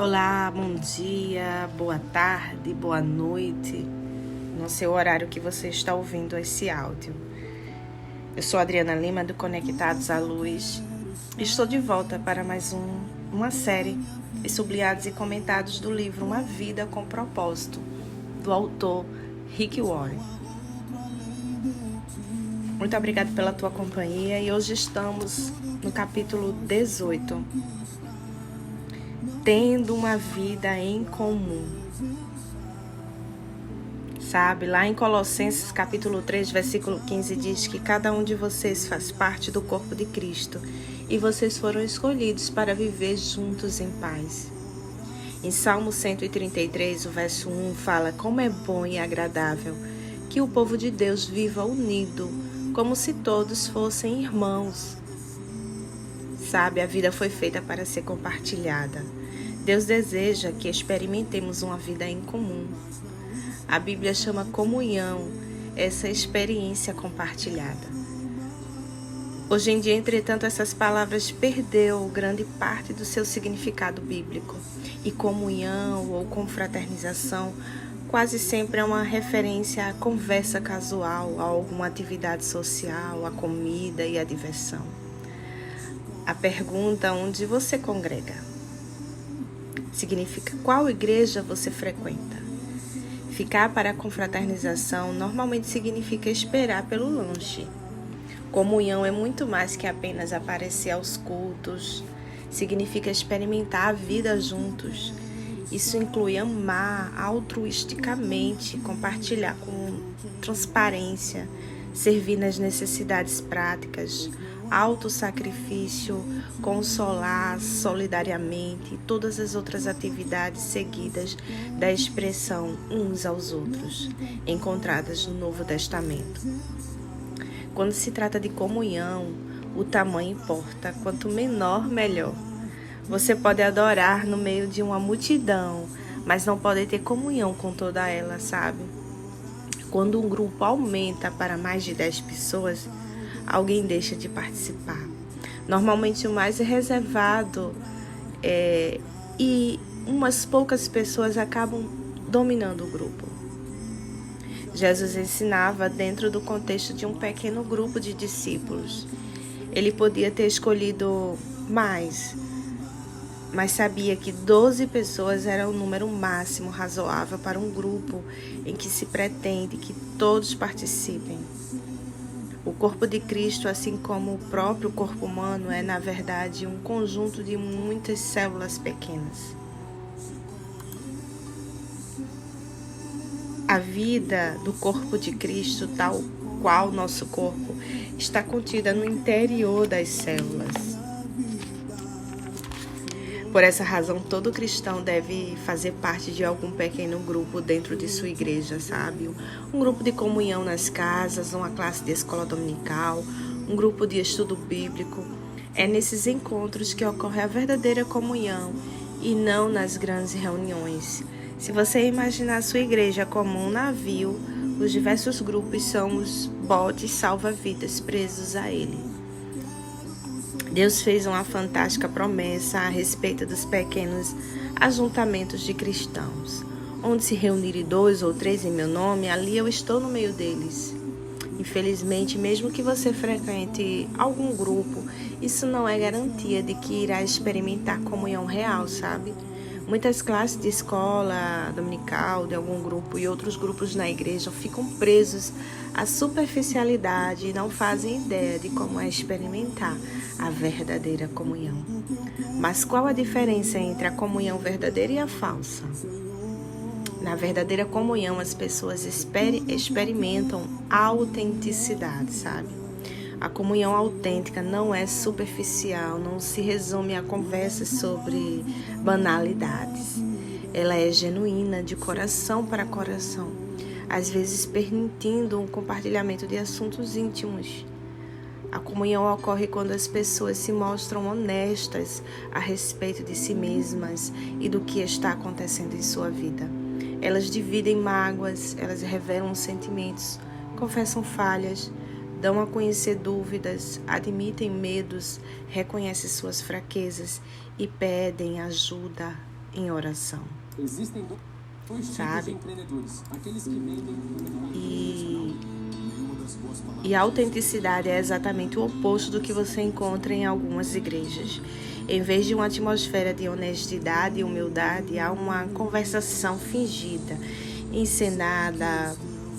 Olá, bom dia, boa tarde, boa noite, no seu horário que você está ouvindo esse áudio. Eu sou Adriana Lima, do Conectados à Luz. Estou de volta para mais uma série de sublinhados e comentados do livro Uma Vida com Propósito, do autor Rick Warren. Muito obrigada pela tua companhia e hoje estamos no capítulo 18. Tendo uma vida em comum. Sabe, lá em Colossenses capítulo 3, versículo 15 diz que cada um de vocês faz parte do corpo de Cristo e vocês foram escolhidos para viver juntos em paz. Em Salmo 133, o verso 1 fala: como é bom e agradável que o povo de Deus viva unido, como se todos fossem irmãos. Sabe, a vida foi feita para ser compartilhada. Deus deseja que experimentemos uma vida em comum. A Bíblia chama comunhão essa experiência compartilhada. Hoje em dia, entretanto, essas palavras perdeu grande parte do seu significado bíblico. E comunhão ou confraternização quase sempre é uma referência à conversa casual, a alguma atividade social, à comida e à diversão. A pergunta onde você congrega significa qual igreja você frequenta. Ficar para a confraternização normalmente significa esperar pelo lanche. Comunhão é muito mais que apenas aparecer aos cultos. Significa experimentar a vida juntos. Isso inclui amar altruisticamente, compartilhar com transparência, servir nas necessidades práticas, autossacrifício, consolar solidariamente e todas as outras atividades seguidas da expressão uns aos outros, encontradas no Novo Testamento. Quando se trata de comunhão, o tamanho importa, quanto menor, melhor. Você pode adorar no meio de uma multidão, mas não pode ter comunhão com toda ela, sabe? Quando um grupo aumenta para mais de 10 pessoas, alguém deixa de participar. Normalmente o mais reservado e umas poucas pessoas acabam dominando o grupo. Jesus ensinava dentro do contexto de um pequeno grupo de discípulos. Ele podia ter escolhido mais, mas sabia que 12 pessoas era o número máximo razoável para um grupo em que se pretende que todos participem. O corpo de Cristo, assim como o próprio corpo humano, é, na verdade, um conjunto de muitas células pequenas. A vida do corpo de Cristo, tal qual nosso corpo, está contida no interior das células. Por essa razão, todo cristão deve fazer parte de algum pequeno grupo dentro de sua igreja, sabe? Um grupo de comunhão nas casas, uma classe de escola dominical, um grupo de estudo bíblico. É nesses encontros que ocorre a verdadeira comunhão e não nas grandes reuniões. Se você imaginar a sua igreja como um navio, os diversos grupos são os botes salva-vidas presos a ele. Deus fez uma fantástica promessa a respeito dos pequenos ajuntamentos de cristãos. Onde se reunirem 2 ou 3 em meu nome, ali eu estou no meio deles. Infelizmente, mesmo que você frequente algum grupo, isso não é garantia de que irá experimentar comunhão real, sabe? Muitas classes de escola dominical, de algum grupo e outros grupos na igreja ficam presos à superficialidade e não fazem ideia de como é experimentar a verdadeira comunhão. Mas qual a diferença entre a comunhão verdadeira e a falsa? Na verdadeira comunhão, as pessoas experimentam a autenticidade, sabe? A comunhão autêntica não é superficial, não se resume a conversas sobre banalidades. Ela é genuína, de coração para coração, às vezes permitindo um compartilhamento de assuntos íntimos. A comunhão ocorre quando as pessoas se mostram honestas a respeito de si mesmas e do que está acontecendo em sua vida. Elas dividem mágoas, elas revelam sentimentos, confessam falhas, dão a conhecer dúvidas, admitem medos, reconhecem suas fraquezas e pedem ajuda em oração. Existem dois tipos de empreendedores. Aqueles que vendem... E a autenticidade é exatamente o oposto do que você encontra em algumas igrejas. Em vez de uma atmosfera de honestidade e humildade, há uma conversação fingida, encenada,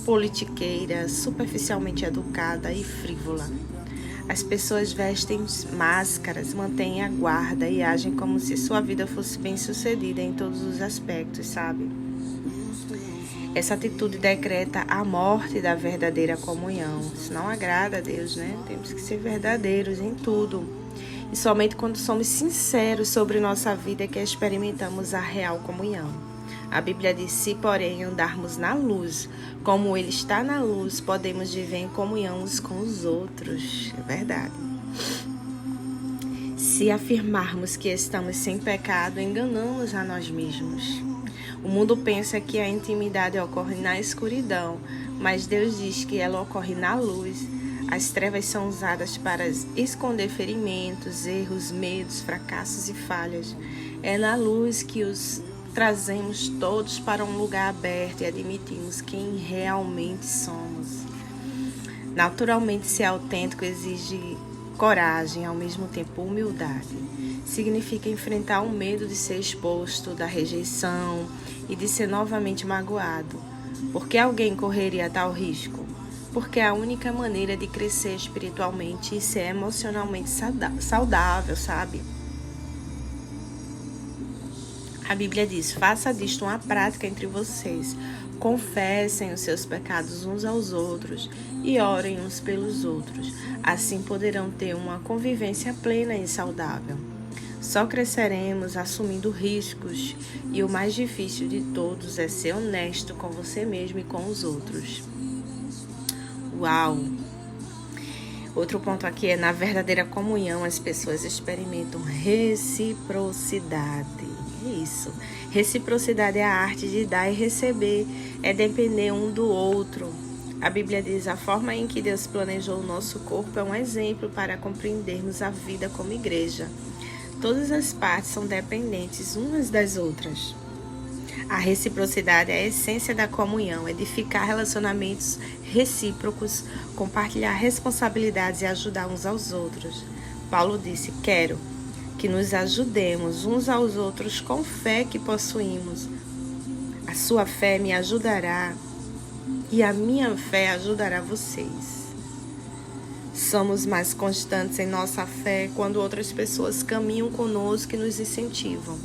politiqueira, superficialmente educada e frívola. As pessoas vestem máscaras, mantêm a guarda e agem como se sua vida fosse bem-sucedida em todos os aspectos, sabe? Essa atitude decreta a morte da verdadeira comunhão. Isso não agrada a Deus, né? Temos que ser verdadeiros em tudo. E somente quando somos sinceros sobre nossa vida é que experimentamos a real comunhão. A Bíblia diz: se, porém, andarmos na luz, como Ele está na luz, podemos viver em comunhão uns com os outros. É verdade. Se afirmarmos que estamos sem pecado, enganamos a nós mesmos. O mundo pensa que a intimidade ocorre na escuridão, mas Deus diz que ela ocorre na luz. As trevas são usadas para esconder ferimentos, erros, medos, fracassos e falhas. É na luz que os trazemos todos para um lugar aberto e admitimos quem realmente somos. Naturalmente, ser autêntico exige coragem, ao mesmo tempo humildade. Significa enfrentar o medo de ser exposto, da rejeição e de ser novamente magoado. Por que alguém correria tal risco? Porque é a única maneira de crescer espiritualmente e ser emocionalmente saudável, sabe? A Bíblia diz: faça disto uma prática entre vocês. Confessem os seus pecados uns aos outros e orem uns pelos outros. Assim poderão ter uma convivência plena e saudável. Só cresceremos assumindo riscos, e o mais difícil de todos é ser honesto com você mesmo e com os outros. Uau! Outro ponto aqui é: na verdadeira comunhão as pessoas experimentam reciprocidade. É isso. Reciprocidade é a arte de dar e receber, é depender um do outro. A Bíblia diz: a forma em que Deus planejou o nosso corpo é um exemplo para compreendermos a vida como igreja. Todas as partes são dependentes umas das outras. A reciprocidade é a essência da comunhão, edificar relacionamentos recíprocos, compartilhar responsabilidades e ajudar uns aos outros. Paulo disse: quero que nos ajudemos uns aos outros com fé que possuímos. A sua fé me ajudará e a minha fé ajudará vocês. Somos mais constantes em nossa fé quando outras pessoas caminham conosco e nos incentivam.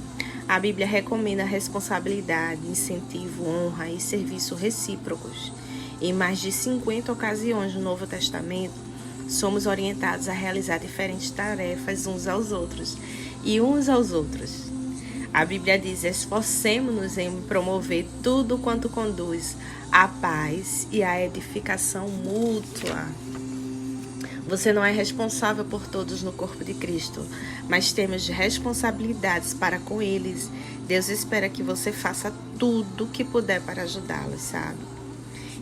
A Bíblia recomenda responsabilidade, incentivo, honra e serviço recíprocos. Em mais de 50 ocasiões no Novo Testamento, somos orientados a realizar diferentes tarefas uns aos outros e uns aos outros. A Bíblia diz: esforcemo-nos em promover tudo quanto conduz à paz e à edificação mútua. Você não é responsável por todos no corpo de Cristo, mas temos responsabilidades para com eles. Deus espera que você faça tudo o que puder para ajudá-los, sabe?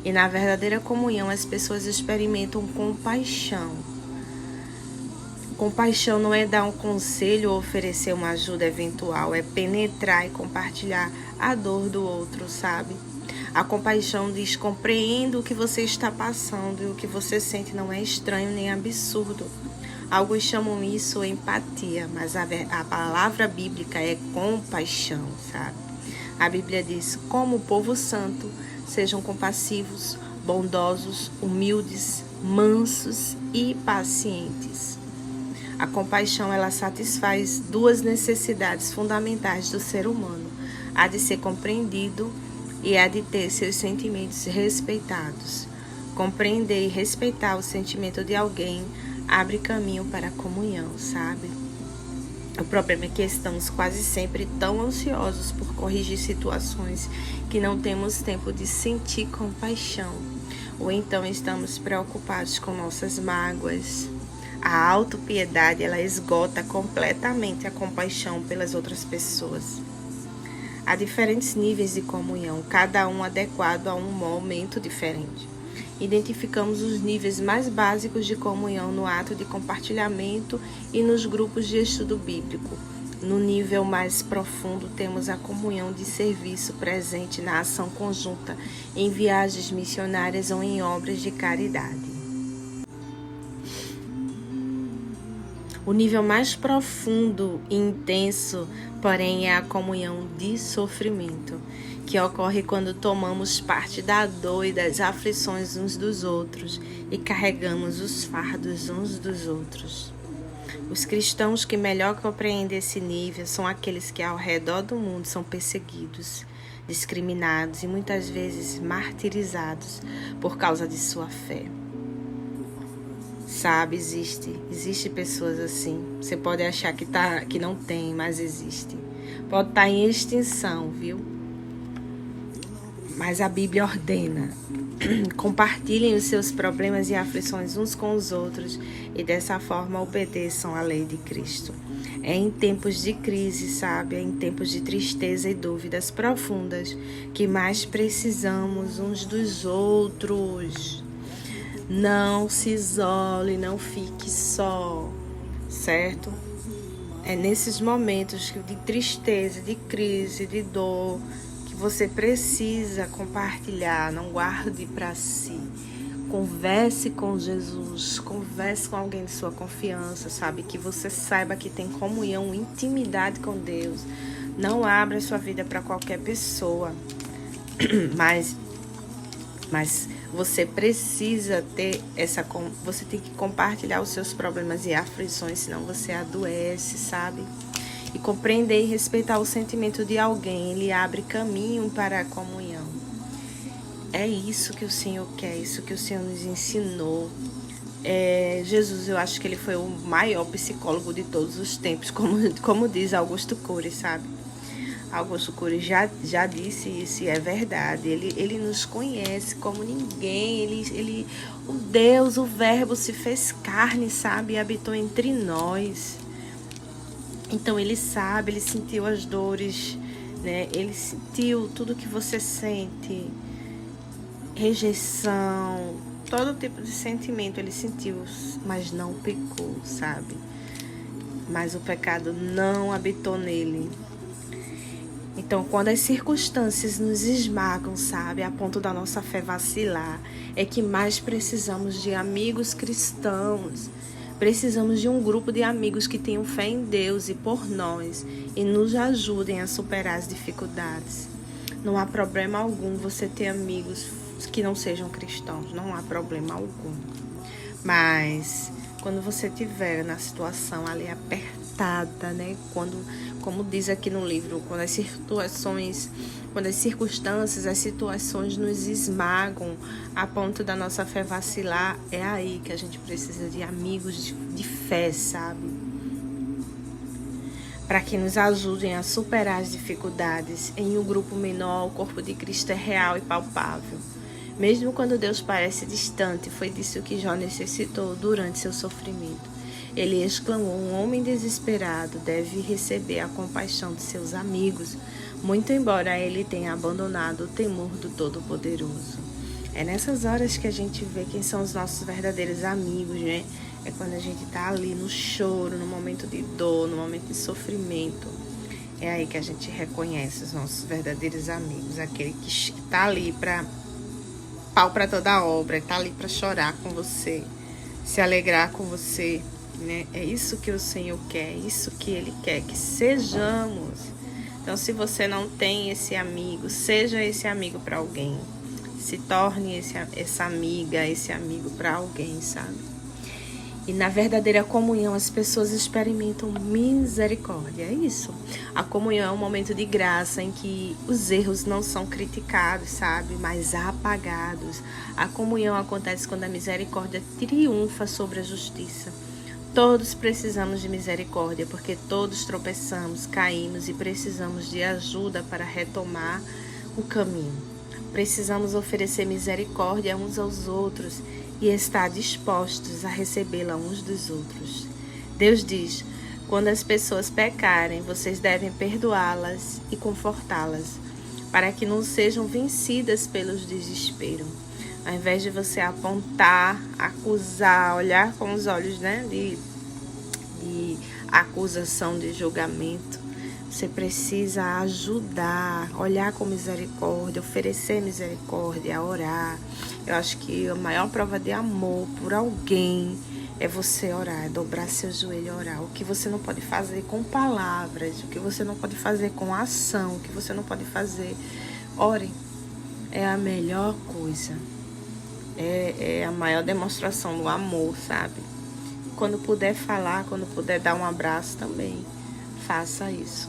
E na verdadeira comunhão as pessoas experimentam compaixão. Compaixão não é dar um conselho ou oferecer uma ajuda eventual, é penetrar e compartilhar a dor do outro, sabe? A compaixão diz: compreendo o que você está passando e o que você sente não é estranho nem absurdo. Alguns chamam isso empatia, mas a palavra bíblica é compaixão, sabe? A Bíblia diz: como povo santo, sejam compassivos, bondosos, humildes, mansos e pacientes. A compaixão, ela satisfaz duas necessidades fundamentais do ser humano: a de ser compreendido e a de ter seus sentimentos respeitados. Compreender e respeitar o sentimento de alguém abre caminho para a comunhão, sabe? O problema é que estamos quase sempre tão ansiosos por corrigir situações que não temos tempo de sentir compaixão. Ou então estamos preocupados com nossas mágoas. A autopiedade, ela esgota completamente a compaixão pelas outras pessoas. Há diferentes níveis de comunhão, cada um adequado a um momento diferente. Identificamos os níveis mais básicos de comunhão no ato de compartilhamento e nos grupos de estudo bíblico. No nível mais profundo, temos a comunhão de serviço presente na ação conjunta, em viagens missionárias ou em obras de caridade. O nível mais profundo e intenso, porém, é a comunhão de sofrimento, que ocorre quando tomamos parte da dor e das aflições uns dos outros e carregamos os fardos uns dos outros. Os cristãos que melhor compreendem esse nível são aqueles que ao redor do mundo são perseguidos, discriminados e muitas vezes martirizados por causa de sua fé. Sabe, existe pessoas assim. Você pode achar que não tem, mas existe. Pode estar em extinção, viu? Mas a Bíblia ordena. Compartilhem os seus problemas e aflições uns com os outros e dessa forma obedeçam à lei de Cristo. É em tempos de crise, sabe? É em tempos de tristeza e dúvidas profundas que mais precisamos uns dos outros. Não se isole, não fique só, certo? É nesses momentos de tristeza, de crise, de dor, que você precisa compartilhar, não guarde para si. Converse com Jesus, converse com alguém de sua confiança, sabe? Que você saiba que tem comunhão, intimidade com Deus. Não abra sua vida para qualquer pessoa, mas você precisa ter você tem que compartilhar os seus problemas e aflições, senão você adoece, sabe? E compreender e respeitar o sentimento de alguém, ele abre caminho para a comunhão. É isso que o Senhor quer, isso que o Senhor nos ensinou. Jesus, eu acho que ele foi o maior psicólogo de todos os tempos, como diz Augusto Cury, sabe? Augusto Cury já disse isso e é verdade. Ele nos conhece como ninguém. O Deus, o Verbo se fez carne, sabe? E habitou entre nós. Então ele sabe, ele sentiu as dores, né? Ele sentiu tudo que você sente. Rejeição, todo tipo de sentimento ele sentiu, mas não pecou, sabe? Mas o pecado não habitou nele. Então, quando as circunstâncias nos esmagam, sabe, a ponto da nossa fé vacilar, é que mais precisamos de amigos cristãos. Precisamos de um grupo de amigos que tenham fé em Deus e por nós e nos ajudem a superar as dificuldades. Não há problema algum você ter amigos que não sejam cristãos, não há problema algum. Mas quando você estiver na situação ali apertada, né? Como diz aqui no livro, quando as circunstâncias, as situações nos esmagam a ponto da nossa fé vacilar, é aí que a gente precisa de amigos de fé, sabe? Para que nos ajudem a superar as dificuldades. Em um grupo menor, o corpo de Cristo é real e palpável. Mesmo quando Deus parece distante, foi disso que Jó necessitou durante seu sofrimento. Ele exclamou: um homem desesperado deve receber a compaixão de seus amigos, muito embora ele tenha abandonado o temor do Todo-Poderoso. É nessas horas que a gente vê quem são os nossos verdadeiros amigos, né? É quando a gente tá ali no choro, no momento de dor, no momento de sofrimento. É aí que a gente reconhece os nossos verdadeiros amigos, aquele que tá ali para pau para toda obra, tá ali para chorar com você, se alegrar com você, né? É isso que o Senhor quer, é isso que Ele quer, que sejamos. Então, se você não tem esse amigo, seja esse amigo para alguém. Se torne essa amiga, esse amigo para alguém, sabe? E na verdadeira comunhão as pessoas experimentam misericórdia, é isso. A comunhão é um momento de graça em que os erros não são criticados, sabe? Mas apagados. A comunhão acontece quando a misericórdia triunfa sobre a justiça. Todos precisamos de misericórdia, porque todos tropeçamos, caímos e precisamos de ajuda para retomar o caminho. Precisamos oferecer misericórdia uns aos outros e estar dispostos a recebê-la uns dos outros. Deus diz: quando as pessoas pecarem, vocês devem perdoá-las e confortá-las, para que não sejam vencidas pelos desesperos. Ao invés de você apontar, acusar, olhar com os olhos, né, de acusação, de julgamento. Você precisa ajudar, olhar com misericórdia, oferecer misericórdia, orar. Eu acho que a maior prova de amor por alguém é você orar, é dobrar seu joelho e orar. O que você não pode fazer com palavras, o que você não pode fazer com ação, o que você não pode fazer, ore. É a melhor coisa. É a maior demonstração do amor, sabe? Quando puder falar, quando puder dar um abraço também, faça isso.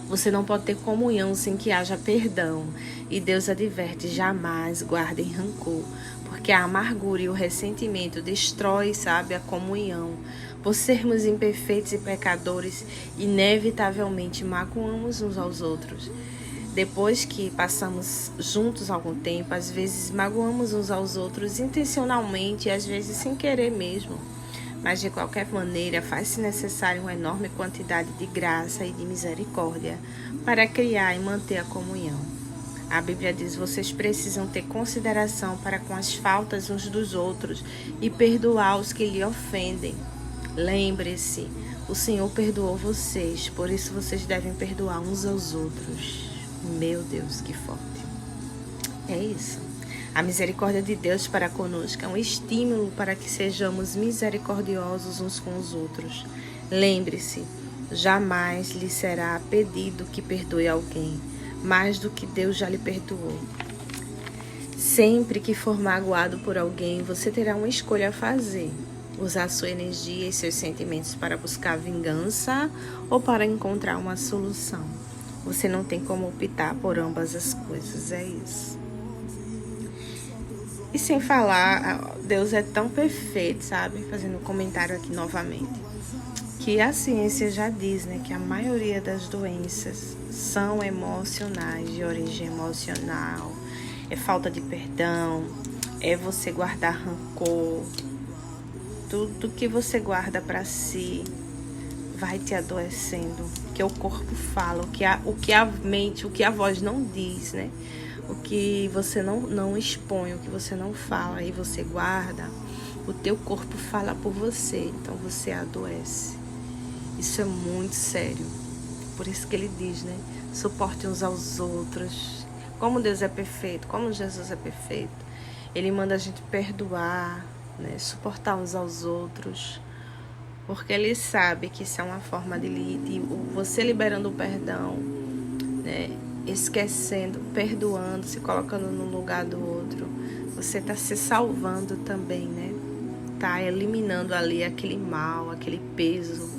Você não pode ter comunhão sem que haja perdão. E Deus adverte, jamais guardem rancor, porque a amargura e o ressentimento destrói, sabe, a comunhão. Por sermos imperfeitos e pecadores, inevitavelmente magoamos uns aos outros. Depois que passamos juntos algum tempo, às vezes magoamos uns aos outros intencionalmente e às vezes sem querer mesmo. Mas de qualquer maneira, faz-se necessário uma enorme quantidade de graça e de misericórdia para criar e manter a comunhão. A Bíblia diz: vocês precisam ter consideração para com as faltas uns dos outros e perdoar os que lhe ofendem. Lembre-se, o Senhor perdoou vocês, por isso vocês devem perdoar uns aos outros. Meu Deus, que forte. É isso. A misericórdia de Deus para conosco é um estímulo para que sejamos misericordiosos uns com os outros. Lembre-se, jamais lhe será pedido que perdoe alguém, mais do que Deus já lhe perdoou. Sempre que for magoado por alguém, você terá uma escolha a fazer. Usar sua energia e seus sentimentos para buscar vingança ou para encontrar uma solução. Você não tem como optar por ambas as coisas, é isso. E sem falar, Deus é tão perfeito, sabe? Fazendo um comentário aqui novamente, que a ciência já diz, né, que a maioria das doenças são emocionais, de origem emocional. É falta de perdão, é você guardar rancor. Tudo que você guarda para si vai te adoecendo, que o corpo fala, o que a mente, o que a voz não diz, né? O que você não expõe, o que você não fala e você guarda, o teu corpo fala por você, então você adoece. Isso é muito sério. Por isso que ele diz, né? Suporte uns aos outros. Como Deus é perfeito, como Jesus é perfeito, ele manda a gente perdoar, né? Suportar uns aos outros, porque ele sabe que isso é uma forma de você liberando o perdão, né? Esquecendo, perdoando, se colocando no lugar do outro, você está se salvando também, né? Tá eliminando ali aquele mal, aquele peso.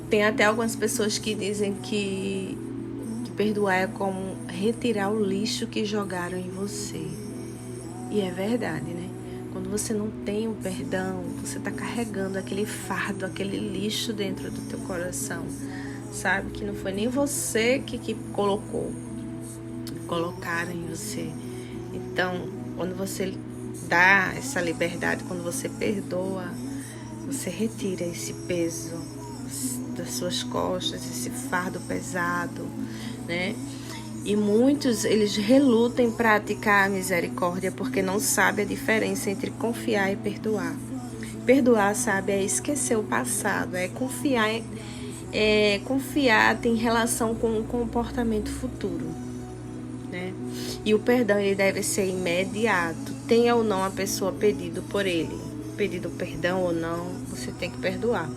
Tem até algumas pessoas que dizem que perdoar é como retirar o lixo que jogaram em você. E é verdade, né? Quando você não tem o perdão, você está carregando aquele fardo, aquele lixo dentro do teu coração. Sabe? Que não foi nem você que colocaram em você. Então, quando você dá essa liberdade, quando você perdoa, você retira esse peso das suas costas, esse fardo pesado, né? E muitos, eles relutam em praticar a misericórdia porque não sabem a diferença entre confiar e perdoar. Perdoar, sabe, é esquecer o passado, é confiar tem relação com o comportamento futuro, né? E o perdão, ele deve ser imediato. Tenha ou não a pessoa pedido por ele, pedido perdão ou não, você tem que perdoar.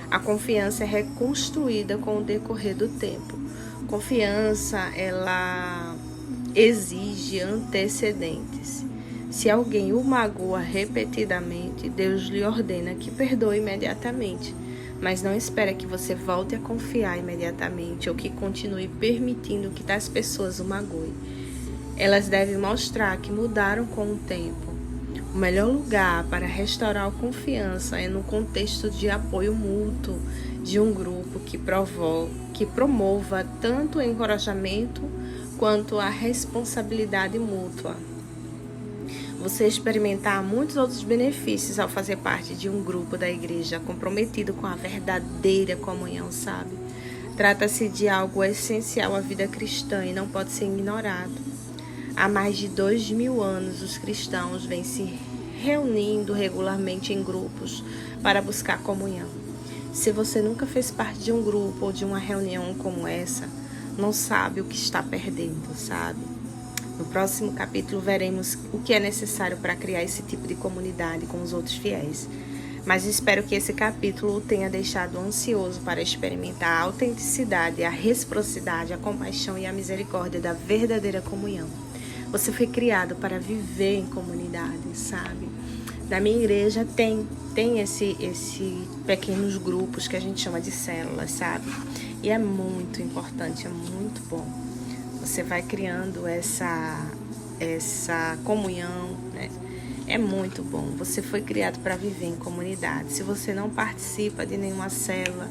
A confiança é reconstruída com o decorrer do tempo. Confiança, ela exige antecedentes. Se alguém o magoa repetidamente, Deus lhe ordena que perdoe imediatamente. Mas não espera que você volte a confiar imediatamente ou que continue permitindo que tais pessoas o magoem. Elas devem mostrar que mudaram com o tempo. O melhor lugar para restaurar a confiança é no contexto de apoio mútuo de um grupo que promova tanto o encorajamento quanto a responsabilidade mútua. Você experimentar muitos outros benefícios ao fazer parte de um grupo da igreja comprometido com a verdadeira comunhão, sabe? Trata-se de algo essencial à vida cristã e não pode ser ignorado. Há mais de 2000 anos, os cristãos vêm se reunindo regularmente em grupos para buscar comunhão. Se você nunca fez parte de um grupo ou de uma reunião como essa, não sabe o que está perdendo, sabe? No próximo capítulo veremos o que é necessário para criar esse tipo de comunidade com os outros fiéis. Mas espero que esse capítulo o tenha deixado ansioso para experimentar a autenticidade, a reciprocidade, a compaixão e a misericórdia da verdadeira comunhão. Você foi criado para viver em comunidade, sabe? Na minha igreja tem esse pequenos grupos que a gente chama de células, sabe? E é muito importante, é muito bom. Você vai criando essa comunhão, né? É muito bom. Você foi criado para viver em comunidade. Se você não participa de nenhuma célula,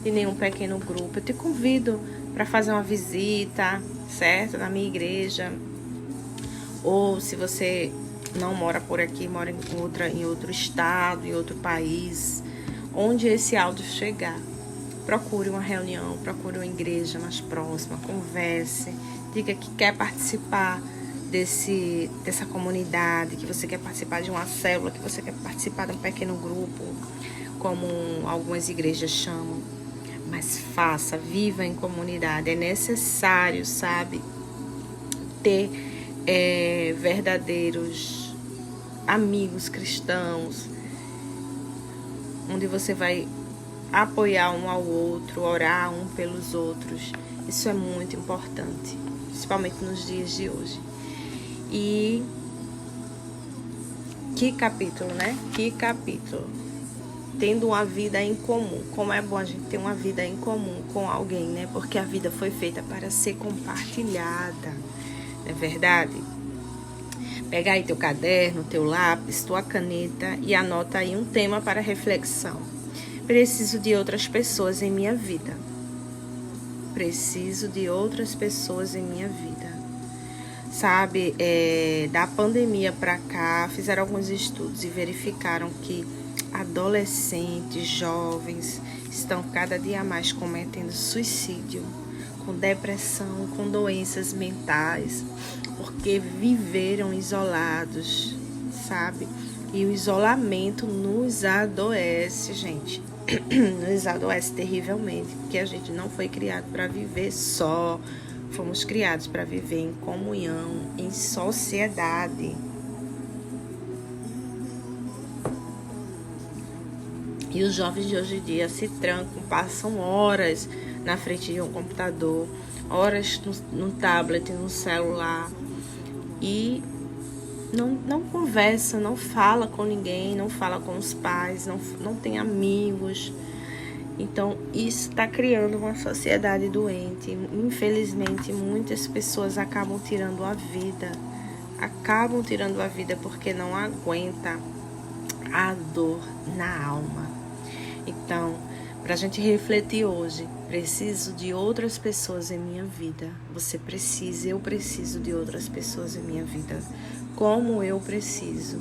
de nenhum pequeno grupo, eu te convido para fazer uma visita, certo? Na minha igreja. Ou se você não mora por aqui, mora em outro estado, em outro país, onde esse áudio chegar, procure uma reunião, procure uma igreja mais próxima, converse, diga que quer participar dessa comunidade, que você quer participar de uma célula, que você quer participar de um pequeno grupo, como algumas igrejas chamam. Mas faça, viva em comunidade. É necessário, sabe, ter verdadeiros amigos cristãos, onde você vai apoiar um ao outro, orar um pelos outros. Isso é muito importante, principalmente nos dias de hoje. E que capítulo, né? Que capítulo. Tendo uma vida em comum. Como é bom a gente ter uma vida em comum com alguém, né? Porque a vida foi feita para ser compartilhada. Não é verdade? Pega aí teu caderno, teu lápis, tua caneta e anota aí um tema para reflexão. Preciso de outras pessoas em minha vida. Preciso de outras pessoas em minha vida. Sabe, da pandemia para cá, fizeram alguns estudos e verificaram que adolescentes, jovens, estão cada dia mais cometendo suicídio, com depressão, com doenças mentais, porque viveram isolados, sabe? E o isolamento nos adoece, gente. Nos adoece terrivelmente, porque a gente não foi criado para viver só. Fomos criados para viver em comunhão, em sociedade. E os jovens de hoje em dia se trancam, passam horas na frente de um computador, horas no tablet, no celular. E não conversa, não fala com ninguém, não fala com os pais, não tem amigos. Então, isso está criando uma sociedade doente. Infelizmente, muitas pessoas acabam tirando a vida. Porque não aguenta a dor na alma. Então, para a gente refletir hoje, preciso de outras pessoas em minha vida. Você precisa, eu preciso de outras pessoas em minha vida. Como eu preciso,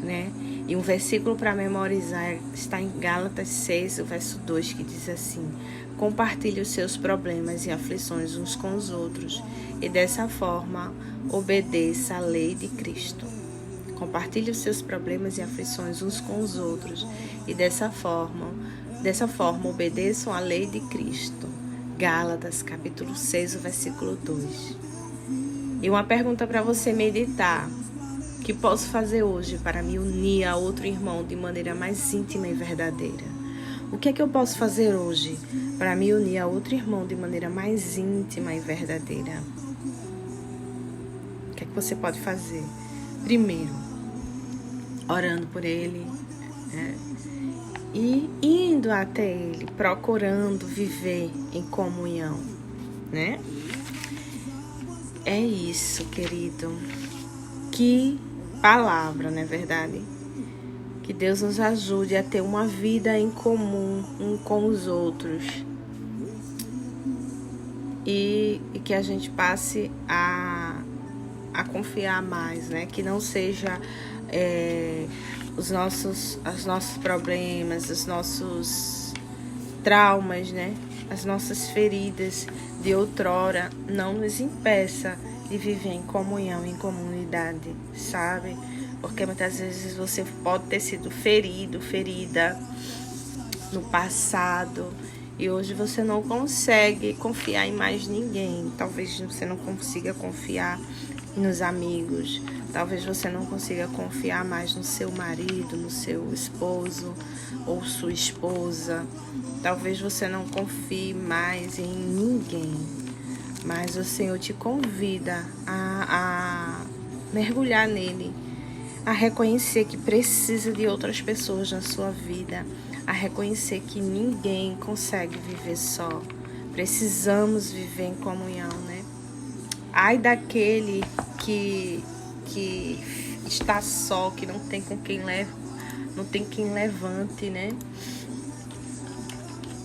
né? E um versículo para memorizar está em Gálatas 6, o verso 2, que diz assim: compartilhe os seus problemas e aflições uns com os outros, e dessa forma obedeça à lei de Cristo. Compartilhe os seus problemas e aflições uns com os outros, e dessa forma obedeçam à lei de Cristo. Gálatas, capítulo 6, o versículo 2. E uma pergunta para você meditar. O que posso fazer hoje para me unir a outro irmão de maneira mais íntima e verdadeira? O que é que eu posso fazer hoje para me unir a outro irmão de maneira mais íntima e verdadeira? O que é que você pode fazer? Primeiro, orando por ele, né? E indo até ele, procurando viver em comunhão, né? É isso, querido. Que palavra, não é verdade? Que Deus nos ajude a ter uma vida em comum um com os outros. E que a gente passe a confiar mais, né? Que não seja os nossos problemas, os nossos traumas, né? As nossas feridas de outrora não nos impeça de viver em comunhão, em comunidade, sabe? Porque muitas vezes você pode ter sido ferido, ferida no passado, e hoje você não consegue confiar em mais ninguém. Talvez você não consiga confiar nos amigos, talvez você não consiga confiar mais no seu marido, no seu esposo ou sua esposa. Talvez você não confie mais em ninguém, mas o Senhor te convida a mergulhar nele, a reconhecer que precisa de outras pessoas na sua vida, a reconhecer que ninguém consegue viver só. Precisamos viver em comunhão, né? Ai daquele que está só, que não tem com quem não tem quem levante, né?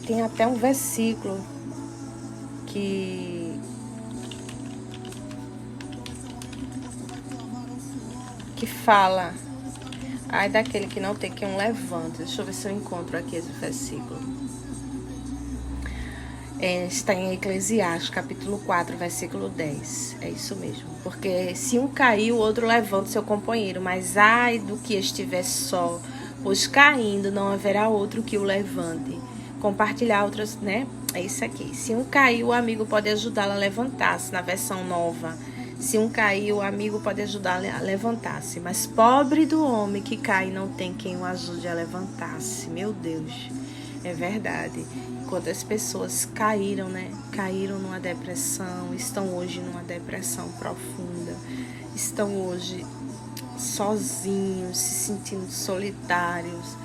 Tem até um versículo que fala: ai daquele que não tem quem um levante. Deixa eu ver se eu encontro aqui esse versículo. Está em Eclesiastes, capítulo 4, versículo 10. É isso mesmo. Porque se um cair, o outro levanta o seu companheiro. Mas ai do que estiver só, pois caindo não haverá outro que o levante. Compartilhar outras, né? É isso aqui. Se um cair, o amigo pode ajudá-lo a levantar-se, na versão nova. Se um cair, o amigo pode ajudá-lo a levantar-se. Mas pobre do homem que cai e não tem quem o ajude a levantar-se. Meu Deus, é verdade. Quantas pessoas caíram, né? Caíram numa depressão, estão hoje numa depressão profunda, estão hoje sozinhos, se sentindo solitários,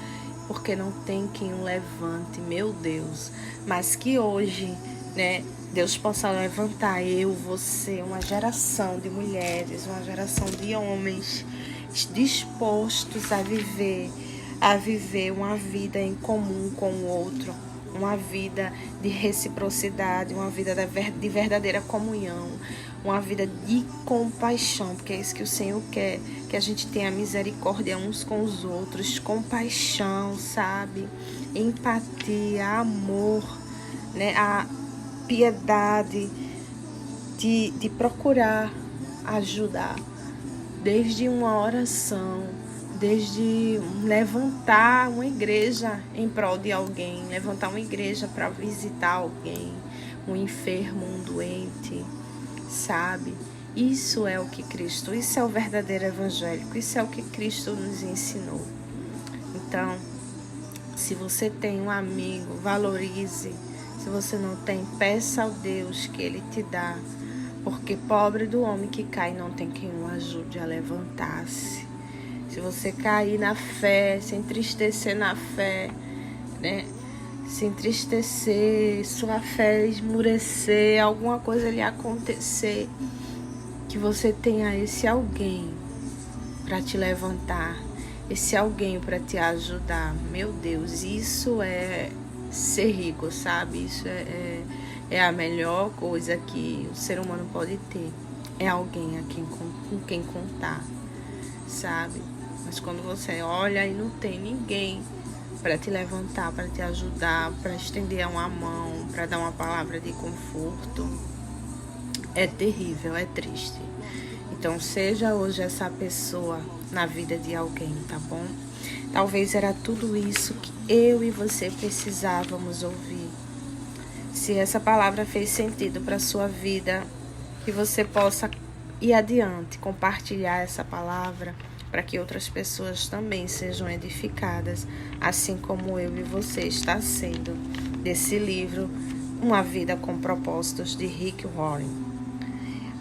porque não tem quem o levante, meu Deus. Mas que hoje, né, Deus possa levantar eu, você, uma geração de mulheres, uma geração de homens dispostos a viver uma vida em comum com o outro, uma vida de reciprocidade, uma vida de verdadeira comunhão, uma vida de compaixão, porque é isso que o Senhor quer, que a gente tenha misericórdia uns com os outros, compaixão, sabe? Empatia, amor, né? A piedade de procurar ajudar, desde uma oração, desde levantar uma igreja em prol de alguém, levantar uma igreja para visitar alguém, um enfermo, um doente, sabe? Isso é o que Cristo, isso é o verdadeiro evangélico, isso é o que Cristo nos ensinou. Então, se você tem um amigo, valorize. Se você não tem, peça ao Deus que Ele te dá, porque pobre do homem que cai não tem quem o ajude a levantar-se. Se você cair na fé, se entristecer na fé, né? Se entristecer, sua fé esmurecer, alguma coisa lhe acontecer, que você tenha esse alguém para te levantar, esse alguém para te ajudar. Meu Deus, isso é ser rico, sabe? Isso é a melhor coisa que o ser humano pode ter. É alguém com quem contar, sabe? Mas quando você olha e não tem ninguém para te levantar, para te ajudar, para estender uma mão, para dar uma palavra de conforto, é terrível, é triste. Então seja hoje essa pessoa na vida de alguém, tá bom? Talvez era tudo isso que eu e você precisávamos ouvir. Se essa palavra fez sentido para a sua vida, que você possa ir adiante, compartilhar essa palavra, para que outras pessoas também sejam edificadas, assim como eu e você está sendo, desse livro, Uma Vida com Propósitos, de Rick Warren.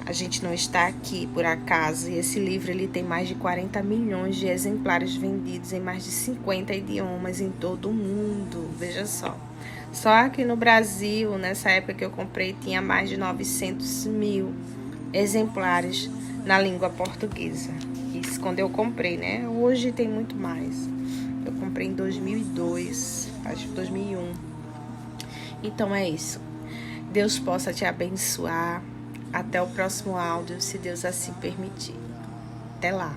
A gente não está aqui por acaso, e esse livro ele tem mais de 40 milhões de exemplares vendidos em mais de 50 idiomas em todo o mundo, veja só. Só aqui no Brasil, nessa época que eu comprei, tinha mais de 900 mil exemplares na língua portuguesa. Isso quando eu comprei, né? Hoje tem muito mais. Eu comprei em 2002, acho que 2001. Então é isso. Deus possa te abençoar. Até o próximo áudio, se Deus assim permitir. Até lá.